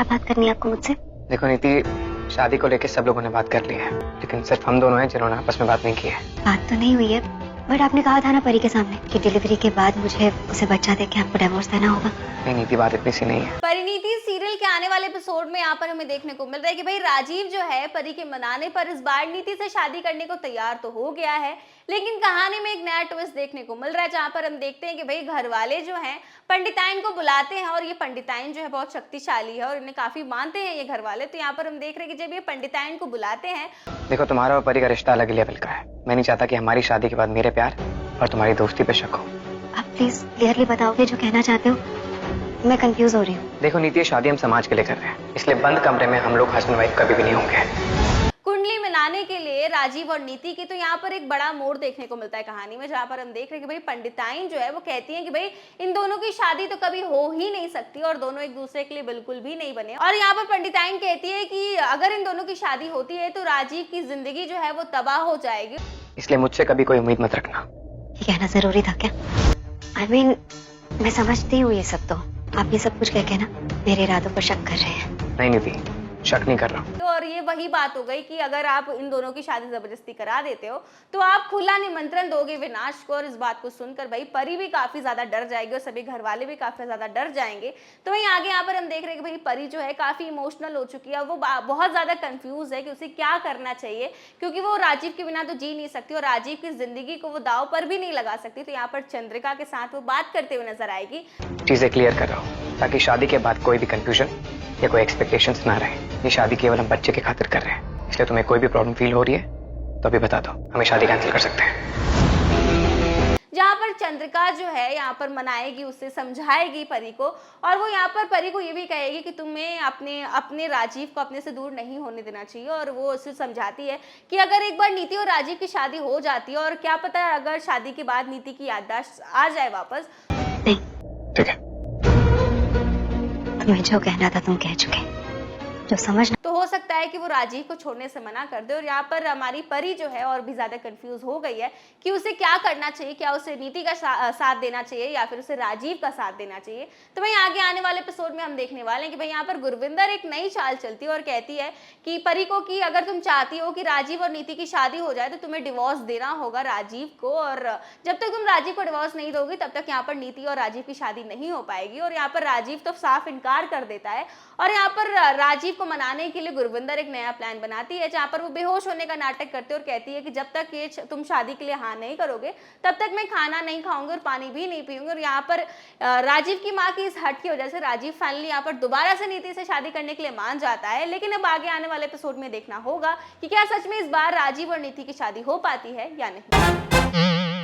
क्या बात करनी है आपको मुझसे? देखो नीति, शादी को लेकर सब लोगों ने बात कर ली है, लेकिन सिर्फ हम दोनों हैं जिन्होंने आपस में बात नहीं की है। बात तो नहीं हुई है, बट आपने कहा था ना परी के सामने कि डिलीवरी के बाद मुझे उसे बच्चा देके आपको डिवोर्स देना होगा। नहीं नीति, बात इतनी सी नहीं है। परिणीति सीरियल के आने वाले एपिसोड में यहाँ पर हमें देखने को मिल रहा है कि भाई राजीव जो है परी के मनाने पर इस बार नीति से शादी करने को तैयार तो हो गया है, लेकिन कहानी में एक नया ट्विस्ट देखने को मिल रहा है जहाँ पर हम देखते हैं कि भाई घर वाले जो हैं पंडिताइन को बुलाते हैं और ये पंडिताइन जो है बहुत शक्तिशाली है और इन्हें काफी मानते हैं ये घर वाले। तो यहाँ पर हम देख रहे हैं कि जब ये पंडिताइन को बुलाते हैं, देखो तुम्हारा और परी का रिश्ता अलग लेवल का है। मैं नहीं चाहता कि हमारी शादी के बाद मेरे प्यार और तुम्हारी दोस्ती पे शक हो। आप प्लीज क्लियरली बताओगे जो कहना चाहते हो? मैं कंफ्यूज हो रही हूँ। देखो नीति, ये शादी हम समाज के लिए कर रहे हैं, इसलिए बंद कमरे में हम लोग हस्बैंड वाइफ कभी भी नहीं होंगे। कुंडली मिलाने के लिए राजीव और नीति की तो यहाँ पर एक बड़ा मोड़ देखने को मिलता है कहानी में, जहाँ पर हम देख रहे हैं कि भाई पंडिताइन जो है वो कहती है कि भाई इन दोनों की शादी तो कभी हो ही नहीं सकती और दोनों एक दूसरे के लिए बिल्कुल भी नहीं बने। और यहाँ पर पंडिताइन कहती है कि अगर इन दोनों की शादी होती है तो राजीव की जिंदगी जो है वो तबाह हो जाएगी, इसलिए मुझसे कभी कोई उम्मीद मत रखना। ये कहना जरूरी था क्या? I mean, मैं समझती हूँ ये सब, तो आप ये सब कुछ कह के ना मेरे इरादों पर शक कर रहे हैं। नहीं नीति, शक नहीं कर रहा हूँ। तो और ये वही बात हो गई कि अगर आप इन दोनों की शादी जबरदस्ती करा देते हो तो आप खुला निमंत्रण दोगे विनाश को। और इस बात को सुनकर भाई परी भी काफी ज्यादा डर जाएगी और सभी घर वाले भी काफी ज्यादा डर जाएंगे। तो वहीं आगे यहाँ पर हम देख रहे हैं कि भाई परी जो है काफी इमोशनल हो चुकी है, वो बहुत ज्यादा कंफ्यूज है कि उसे क्या करना चाहिए, क्योंकि वो राजीव के बिना तो जी नहीं सकती और राजीव की जिंदगी को वो दाव पर भी नहीं लगा सकती। तो यहाँ पर चंद्रिका के साथ वो बात करते हुए नजर आएगी। चीजें क्लियर कर रहा हूँ ताकि शादी के बाद कोई भी कंफ्यूजन या कोई एक्सपेक्टेशंस ना रहे। ये शादी केवल हम बच्चे के खातिर कर रहे हैं, इसलिए तुम्हें कोई भी प्रॉब्लम फील हो रही है तो अभी बता दो, हमें शादी कैंसिल कर सकते हैं। जहाँ पर चंद्रिका जो है यहाँ पर मनाएगी, उससे समझाएगी परी को, और वो यहाँ पर परी को ये भी कहेगी कि तुम्हें अपने राजीव को अपने से दूर नहीं होने देना चाहिए। और वो उसे समझाती है कि अगर एक बार नीति और राजीव की शादी हो जाती है और क्या पता है अगर शादी के बाद नीति की याददाश्त आ जाए वापस। नहीं, ठीक है, तुम्हें जो कहना था तुम कह चुके, जो समझना तो हो सकता है कि वो राजीव को छोड़ने से मना कर दे। और यहाँ पर हमारी परी जो है और भी ज्यादा कंफ्यूज हो गई है कि उसे क्या करना चाहिए, क्या उसे नीति का साथ देना चाहिए या फिर उसे राजीव का साथ देना चाहिए। तो वहीं आगे आने वाले एपिसोड में हम देखने वाले हैं कि भाई यहाँ पर गुरविंदर एक नई चाल चलती है और कहती है कि परी को कि अगर तुम चाहती हो कि राजीव और नीति की शादी हो जाए तो तुम्हें डिवोर्स देना होगा राजीव को, और जब तक तुम राजीव को डिवोर्स नहीं दोगी तब तक यहाँ पर नीति और राजीव की शादी नहीं हो पाएगी। और यहाँ पर राजीव तो साफ इनकार कर देता है और यहाँ पर राजीव को मनाने के लिए गुरविंदर एक नया प्लान बनाती है, जहाँ पर वो बेहोश होने का नाटक करते और कहती है कि जब तक ये तुम शादी के लिए हाँ नहीं करोगे तब तक मैं खाना नहीं खाऊंगी और पानी भी नहीं पीऊंगी। और यहाँ पर राजीव की माँ की इस हट की वजह से राजीव फाइनली यहाँ पर दोबारा से नीति से शादी करने के लिए मान जाता है। लेकिन अब आगे आने वाले एपिसोड में देखना होगा कि क्या सच में इस बार राजीव और नीति की शादी हो पाती है या नहीं।